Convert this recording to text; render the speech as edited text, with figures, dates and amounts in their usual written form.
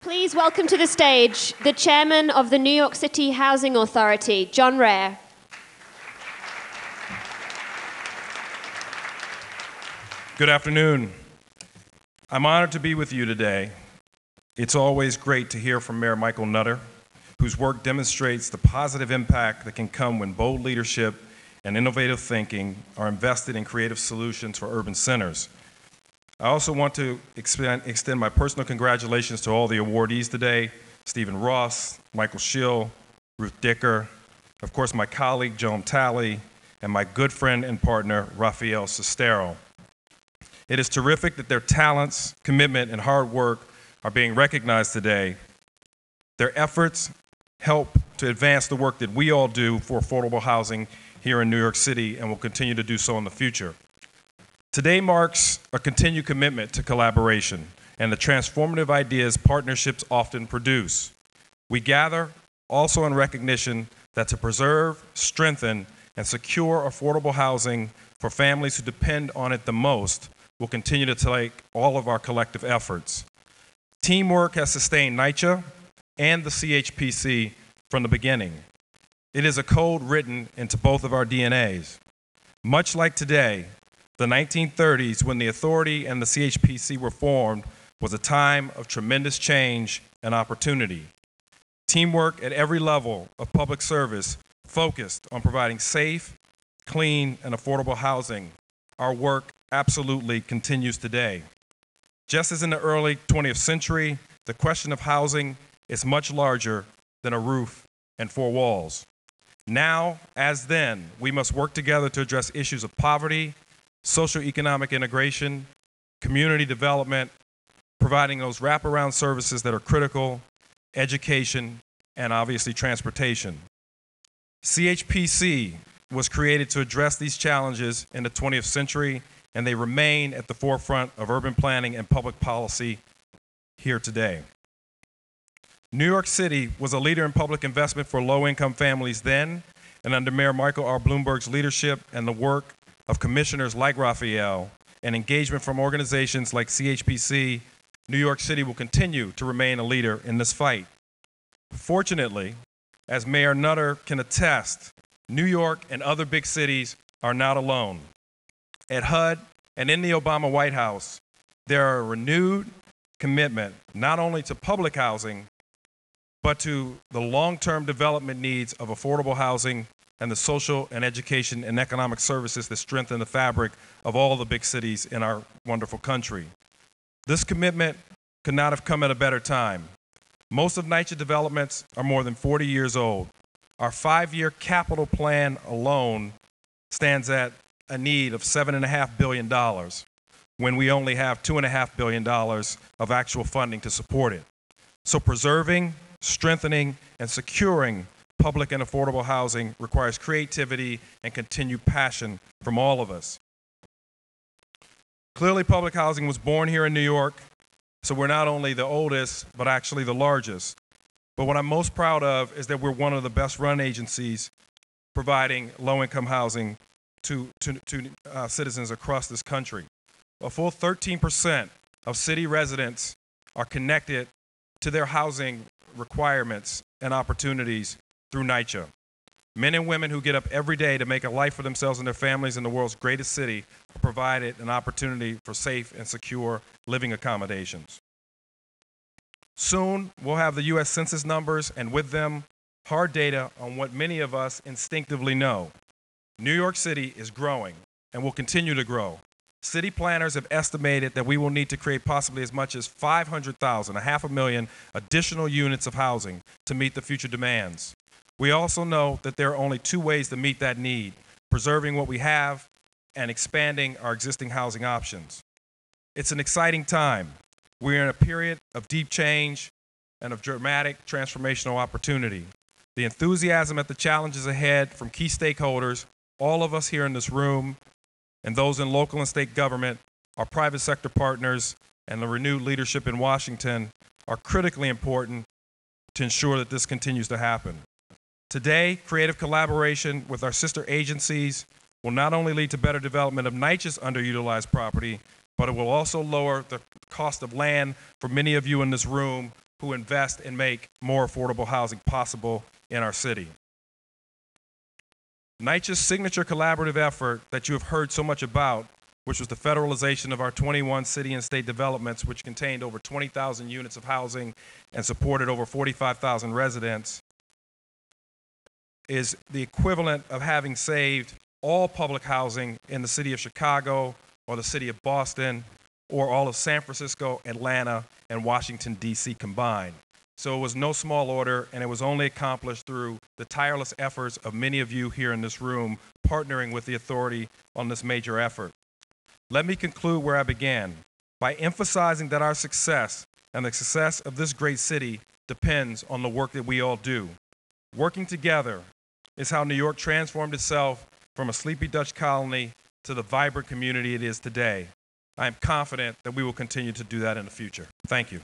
Please welcome to the stage the chairman of the New York City Housing Authority, John Rhea. Good afternoon. I'm honored to be with you today. It's always great to hear from Mayor Michael Nutter, whose work demonstrates the positive impact that can come when bold leadership and innovative thinking are invested in creative solutions for urban centers. I also want to extend my personal congratulations to all the awardees today: Stephen Ross, Michael Schill, Ruth Dicker, of course my colleague Joan Talley, and my good friend and partner Rafael Sestero. It is terrific that their talents, commitment, and hard work are being recognized today. Their efforts help to advance the work that we all do for affordable housing here in New York City and will continue to do so in the future. Today marks a continued commitment to collaboration and the transformative ideas partnerships often produce. We gather also in recognition that to preserve, strengthen, and secure affordable housing for families who depend on it the most will continue to take all of our collective efforts. Teamwork has sustained NYCHA and the CHPC from the beginning. It is a code written into both of our DNAs. Much like today, the 1930s, when the authority and the CHPC were formed, was a time of tremendous change and opportunity. Teamwork at every level of public service focused on providing safe, clean, and affordable housing. Our work absolutely continues today. Just as in the early 20th century, the question of housing is much larger than a roof and four walls. Now, as then, we must work together to address issues of poverty, socioeconomic integration, community development, providing those wraparound services that are critical, education, and obviously transportation. CHPC was created to address these challenges in the 20th century, and they remain at the forefront of urban planning and public policy here today. New York City was a leader in public investment for low-income families then, and under Mayor Michael R. Bloomberg's leadership and the work of commissioners like Raphael and engagement from organizations like CHPC, New York City will continue to remain a leader in this fight. Fortunately, as Mayor Nutter can attest, New York and other big cities are not alone. At HUD and in the Obama White House, there are a renewed commitment not only to public housing, but to the long-term development needs of affordable housing and the social and education and economic services that strengthen the fabric of all the big cities in our wonderful country. This commitment could not have come at a better time. Most of NYCHA developments are more than 40 years old. Our 5-year capital plan alone stands at a need of $7.5 billion when we only have $2.5 billion of actual funding to support it. So preserving, strengthening, and securing public and affordable housing requires creativity and continued passion from all of us. Clearly, public housing was born here in New York, so we're not only the oldest, but actually the largest. But what I'm most proud of is that we're one of the best run agencies providing low-income housing to citizens across this country. A full 13% of city residents are connected to their housing requirements and opportunities through NYCHA. Men and women who get up every day to make a life for themselves and their families in the world's greatest city are provided an opportunity for safe and secure living accommodations. Soon, we'll have the U.S. Census numbers, and with them, hard data on what many of us instinctively know. New York City is growing and will continue to grow. City planners have estimated that we will need to create possibly as much as 500,000, 500,000 additional units of housing to meet the future demands. We also know that there are only two ways to meet that need: preserving what we have and expanding our existing housing options. It's an exciting time. We're in a period of deep change and of dramatic transformational opportunity. The enthusiasm at the challenges ahead from key stakeholders, all of us here in this room, and those in local and state government, our private sector partners, and the renewed leadership in Washington are critically important to ensure that this continues to happen. Today, creative collaboration with our sister agencies will not only lead to better development of NYCHA's underutilized property, but it will also lower the cost of land for many of you in this room who invest and make more affordable housing possible in our city. NYCHA's signature collaborative effort that you have heard so much about, which was the federalization of our 21 city and state developments, which contained over 20,000 units of housing and supported over 45,000 residents, is the equivalent of having saved all public housing in the city of Chicago or the city of Boston or all of San Francisco, Atlanta, and Washington, D.C. combined. So it was no small order, and it was only accomplished through the tireless efforts of many of you here in this room partnering with the authority on this major effort. Let me conclude where I began, by emphasizing that our success and the success of this great city depends on the work that we all do. Working together is how New York transformed itself from a sleepy Dutch colony to the vibrant community it is today. I am confident that we will continue to do that in the future. Thank you.